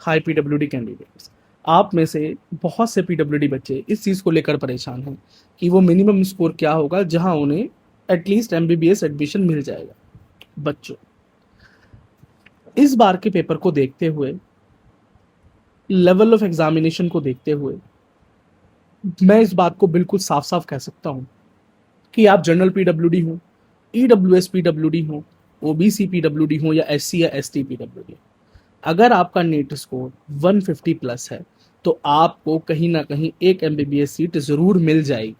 High PWD candidates. आप में से बहुत से पीडब्ल्यूडी बच्चे इस चीज़ को लेकर परेशान हैं कि वो मिनिमम स्कोर क्या होगा जहां उन्हें एटलीस्ट एमबीबीएस एडमिशन मिल जाएगा। बच्चों, इस बार के पेपर को देखते हुए, लेवल ऑफ एग्जामिनेशन को देखते हुए, मैं इस बात को बिल्कुल साफ साफ कह सकता हूं कि आप जनरल पीडब्ल्यूडी हो, ईडब्ल्यूएस पीडब्ल्यूडी हो, ओबीसी पीडब्ल्यूडी हो या एससी या एसटी पीडब्ल्यूडी, अगर आपका नीट स्कोर 150 प्लस है तो आपको कहीं ना कहीं एक एमबीबीएस सीट जरूर मिल जाएगी।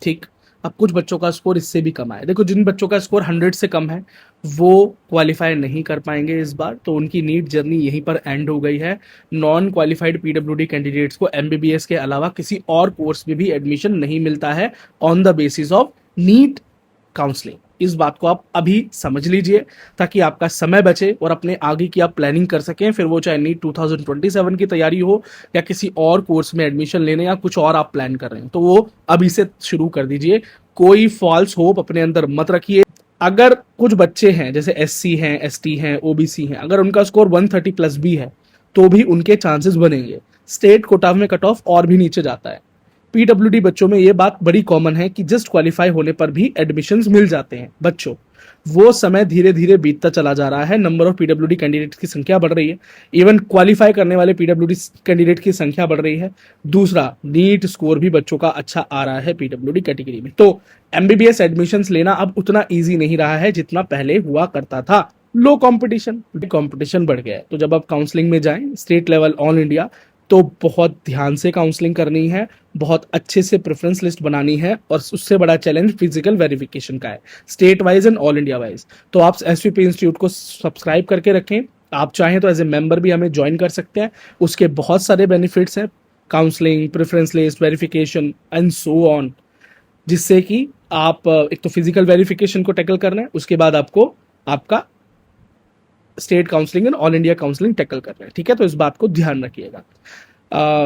ठीक। अब कुछ बच्चों का स्कोर इससे भी कम है। देखो, जिन बच्चों का स्कोर 100 से कम है वो क्वालिफाई नहीं कर पाएंगे इस बार, तो उनकी नीट जर्नी यहीं पर एंड हो गई है। नॉन क्वालिफाइड पीडब्ल्यूडी कैंडिडेट्स को एमबीबीएस के अलावा किसी और कोर्स में भी एडमिशन नहीं मिलता है on the basis of NEET counselling. इस बात को आप अभी समझ लीजिए ताकि आपका समय बचे और अपने आगे की आप प्लानिंग कर सकें, फिर वो चाहे नीट 2027 की तैयारी हो या किसी और कोर्स में एडमिशन लेने या कुछ और आप प्लान कर रहे हैं तो वो अभी से शुरू कर दीजिए। कोई फॉल्स होप अपने अंदर मत रखिए। अगर कुछ बच्चे हैं जैसे एससी हैं, एसटी हैं, ओबीसी हैं, अगर उनका स्कोर 130 प्लस भी है तो भी उनके चांसेस बनेंगे। स्टेट कोटा में कट ऑफ और भी नीचे जाता है। पीडब्ल्यूडी बच्चों में ये बात बड़ी कॉमन है कि जस्ट क्वालिफाई होने पर भी एडमिशंस मिल जाते हैं। बच्चों, वो समय धीरे धीरे बीतता चला जा रहा है। नंबर ऑफ पीडब्ल्यूडी कैंडिडेट्स की संख्या बढ़ रही है, इवन क्वालिफाई करने वाले पीडब्ल्यूडी कैंडिडेट की संख्या बढ़ रही है। दूसरा, नीट स्कोर भी बच्चों का अच्छा आ रहा है पीडब्ल्यूडी कैटेगरी में, तो एमबीबीएस एडमिशंस लेना अब उतना ईजी नहीं रहा है जितना पहले हुआ करता था। लो कंपटीशन बढ़ गया है, तो जब आप काउंसलिंग में जाएं स्टेट लेवल ऑल इंडिया, तो बहुत ध्यान से काउंसलिंग करनी है, बहुत अच्छे से प्रेफरेंस लिस्ट बनानी है, और उससे बड़ा चैलेंज फिजिकल वेरिफिकेशन का है, state wise and all India wise. तो आप एसवीपी इंस्टीट्यूट को सब्सक्राइब करके रखें। आप चाहें तो एज ए मेंबर भी हमें ज्वाइन कर सकते हैं, उसके बहुत सारे बेनिफिट्स हैं, counselling, preference list, verification and so on, जिससे कि आप एक तो फिजिकल वेरिफिकेशन को टैकल करना है, उसके बाद आपको आपका state counselling and all India counselling tackle कर रहे हैं। ठीक है, तो इस बात को ध्यान रखिएगा।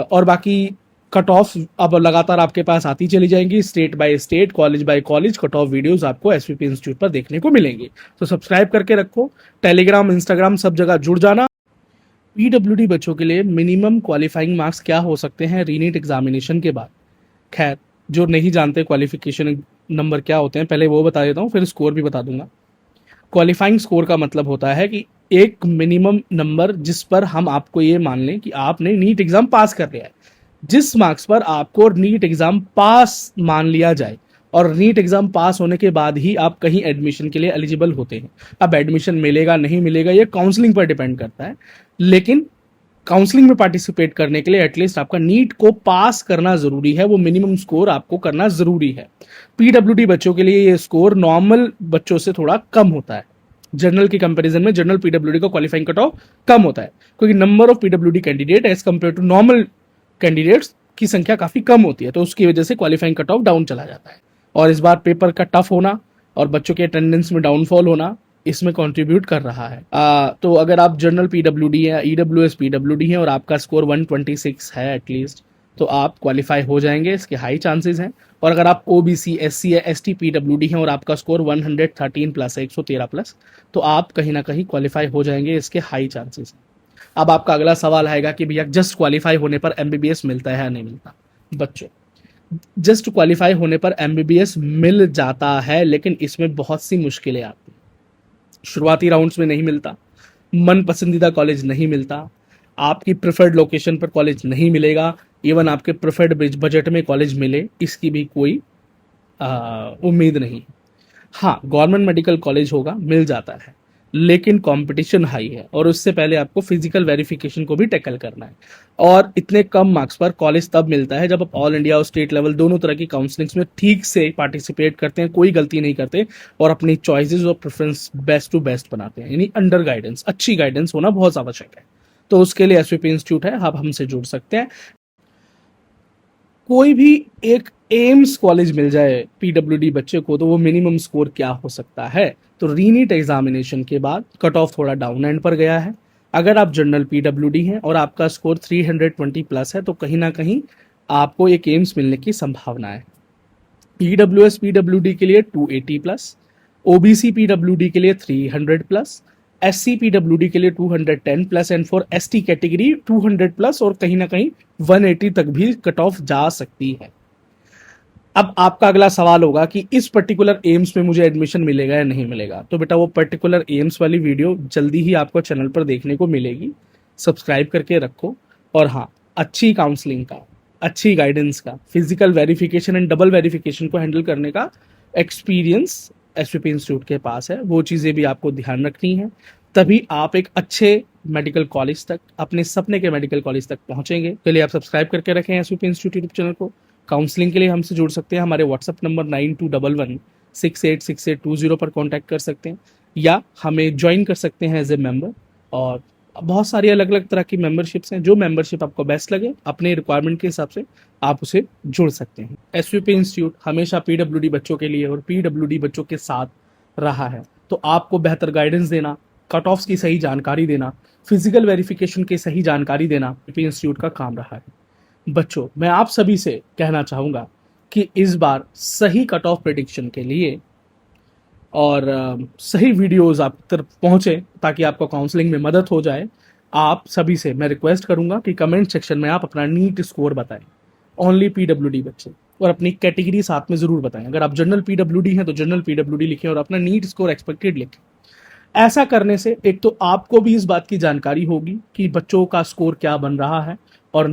और बाकी कट ऑफ अब लगातार आपके पास आती चली जाएंगी, state by state, college by college cut off videos आपको एसवीपी इंस्टीट्यूट पर देखने को मिलेंगी। तो सब्सक्राइब करके रखो, टेलीग्राम, इंस्टाग्राम सब जगह जुड़ जाना। पीडब्ल्यूडी बच्चों के लिए मिनिमम क्वालिफाइंग मार्क्स क्या हो सकते हैं रीनीट एग्जामिनेशन के बाद? खैर, जो नहीं जानते क्वालिफिकेशन नंबर क्या होते हैं, पहले वो बता देता हूँ, फिर स्कोर भी बता दूंगा। क्वालिफाइंग स्कोर का मतलब होता है कि एक मिनिमम नंबर जिस पर हम आपको ये मान लें कि आपने नीट एग्जाम पास कर लिया है, जिस मार्क्स पर आपको नीट एग्जाम पास मान लिया जाए, और नीट एग्जाम पास होने के बाद ही आप कहीं एडमिशन के लिए एलिजिबल होते हैं। अब एडमिशन मिलेगा नहीं मिलेगा ये काउंसलिंग पर डिपेंड करता है, लेकिन काउंसलिंग में पार्टिसिपेट करने के लिए एटलीस्ट आपका नीट को पास करना जरूरी है, वो मिनिमम स्कोर आपको करना जरूरी है। पीडब्ल्यूडी बच्चों के लिए ये स्कोर नॉर्मल बच्चों से थोड़ा कम होता है। जनरल की कंपैरिजन में जनरल पीडब्ल्यूडी का क्वालिफाइंग कट ऑफ कम होता है, क्योंकि number of PWD candidate as compare to normal candidates की संख्या काफी कम होती है, तो उसकी वजह से क्वालिफाइंग कट ऑफ डाउन चला जाता है। और इस बार पेपर का टफ होना और बच्चों के अटेंडेंस में डाउनफॉल होना इसमें कंट्रीब्यूट कर रहा है। तो अगर आप जनरल पीडब्ल्यूडी या ईडब्ल्यूएस पीडब्ल्यूडी हैं और आपका स्कोर 126 है एटलीस्ट, तो आप क्वालिफाई हो जाएंगे, इसके हाई चांसेस हैं। और अगर आप ओबीसी, एससी या एसटी पीडब्ल्यूडी हैं और आपका स्कोर 113 प्लस है, 113 प्लस, तो आप कहीं ना कहीं क्वालिफाई हो जाएंगे, इसके हाई चांसेस हैं। अब आपका अगला सवाल आएगा कि भैया जस्ट क्वालिफाई होने पर एमबीबीएस मिलता है या नहीं मिलता? बच्चों, जस्ट क्वालिफाई होने पर एमबीबीएस मिल जाता है, लेकिन इसमें बहुत सी मुश्किलें आती हैं। शुरुआती राउंड्स में नहीं मिलता, मन पसंदीदा कॉलेज नहीं मिलता, आपकी प्रेफर्ड लोकेशन पर कॉलेज नहीं मिलेगा, इवन आपके प्रेफर्ड बजट में कॉलेज मिले इसकी भी कोई उम्मीद नहीं। हाँ, गवर्नमेंट मेडिकल कॉलेज होगा, मिल जाता है, लेकिन कंपटीशन हाई है और उससे पहले आपको फिजिकल वेरिफिकेशन को भी टैकल करना है। और इतने कम मार्क्स पर कॉलेज तब मिलता है जब आप ऑल इंडिया और स्टेट लेवल दोनों तरह की काउंसलिंग्स में ठीक से पार्टिसिपेट करते हैं, कोई गलती नहीं करते और अपनी चॉइसेस और प्रेफरेंस बेस्ट टू बेस्ट बनाते हैं, यानी अंडर गाइडेंस, अच्छी गाइडेंस होना बहुत आवश्यक है। तो उसके लिए एसवीपी इंस्टीट्यूट है, आप हमसे जुड़ सकते हैं। कोई भी एक एम्स कॉलेज मिल जाए पीडब्ल्यूडी बच्चे को तो वो मिनिमम स्कोर क्या हो सकता है? तो रीनीट एग्जामिनेशन के बाद कट ऑफ थोड़ा डाउन एंड पर गया है। अगर आप जनरल पीडब्ल्यूडी हैं और आपका स्कोर 320 प्लस है तो कहीं ना कहीं आपको एक एम्स मिलने की संभावना है। ईडब्ल्यूएस पीडब्ल्यूडी के लिए 280 प्लस, ओबीसी पीडब्ल्यूडी के लिए 300 प्लस, SC-PWD के लिए 210 plus and for ST category 200 plus और कहीं ना कहीं 180 तक भी कट ऑफ जा सकती है। अब आपका अगला सवाल होगा कि इस पर्टिकुलर एम्स में मुझे एडमिशन मिलेगा या नहीं मिलेगा। तो बेटा वो पर्टिकुलर एम्स वाली वीडियो जल्दी ही आपको चैनल पर देखने को मिलेगी, सब्सक्राइब करके रखो। और हाँ, अच्छी काउंसलिंग का, अच्छी गाइडेंस का, physical verification and double verification को हैंडल करने का एक्सपीरियंस एसवीपी इंस्टीट्यूट के पास है। वो चीज़ें भी आपको ध्यान रखनी है, तभी आप एक अच्छे मेडिकल कॉलेज तक, अपने सपने के मेडिकल कॉलेज तक पहुंचेंगे। चलिए आप सब्सक्राइब करके रखें एसवीपी इंस्टीट्यूट यूट्यूब चैनल को। काउंसलिंग के लिए हमसे जुड़ सकते हैं, हमारे व्हाट्सअप नंबर 9211686820 पर कॉन्टैक्ट कर सकते हैं, या हमें ज्वाइन कर सकते हैं एज ए मेंबर। और बहुत सारी अलग अलग तरह की मेंबरशिप्स हैं, जो मेंबरशिप आपको बेस्ट लगे अपने रिक्वायरमेंट के हिसाब से आप उसे जुड़ सकते हैं। एसवीपी इंस्टीट्यूट हमेशा पीडब्ल्यूडी बच्चों के लिए और पीडब्ल्यूडी बच्चों के साथ रहा है, तो आपको बेहतर गाइडेंस देना, कट ऑफ्स की सही जानकारी देना, फिजिकल वेरिफिकेशन की सही जानकारी देना एसवीपी इंस्टीट्यूट का काम रहा है। बच्चों, मैं आप सभी से कहना चाहूँगा कि इस बार सही कट ऑफ प्रेडिक्शन के लिए और सही वीडियोस आप तक पहुँचे ताकि आपको काउंसलिंग में मदद हो जाए, आप सभी से मैं रिक्वेस्ट करूँगा कि कमेंट सेक्शन में आप अपना नीट स्कोर बताएं, ओनली पीडब्ल्यूडी बच्चे, और अपनी कैटेगरी साथ में ज़रूर बताएं। अगर आप जनरल पीडब्ल्यूडी हैं तो जनरल पीडब्ल्यूडी लिखें और अपना नीट स्कोर एक्सपेक्टेड लिखें। ऐसा करने से एक तो आपको भी इस बात की जानकारी होगी कि बच्चों का स्कोर क्या बन रहा है और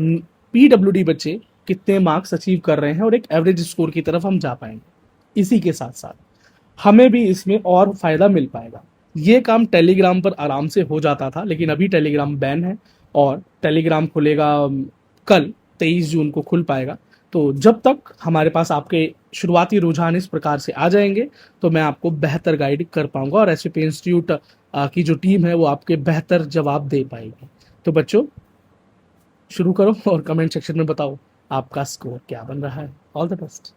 पीडब्ल्यूडी बच्चे कितने मार्क्स अचीव कर रहे हैं, और एक एवरेज स्कोर की तरफ हम जा पाएंगे। इसी के साथ साथ हमें भी इसमें और फायदा मिल पाएगा। ये काम टेलीग्राम पर आराम से हो जाता था, लेकिन अभी टेलीग्राम बैन है और टेलीग्राम खुलेगा कल 23 जून को खुल पाएगा। तो जब तक हमारे पास आपके शुरुआती रुझान इस प्रकार से आ जाएंगे तो मैं आपको बेहतर गाइड कर पाऊंगा और एसवीपी इंस्टीट्यूट की जो टीम है वो आपके बेहतर जवाब दे पाएगी। तो बच्चों, शुरू करो और कमेंट सेक्शन में बताओ आपका स्कोर क्या बन रहा है। All the best.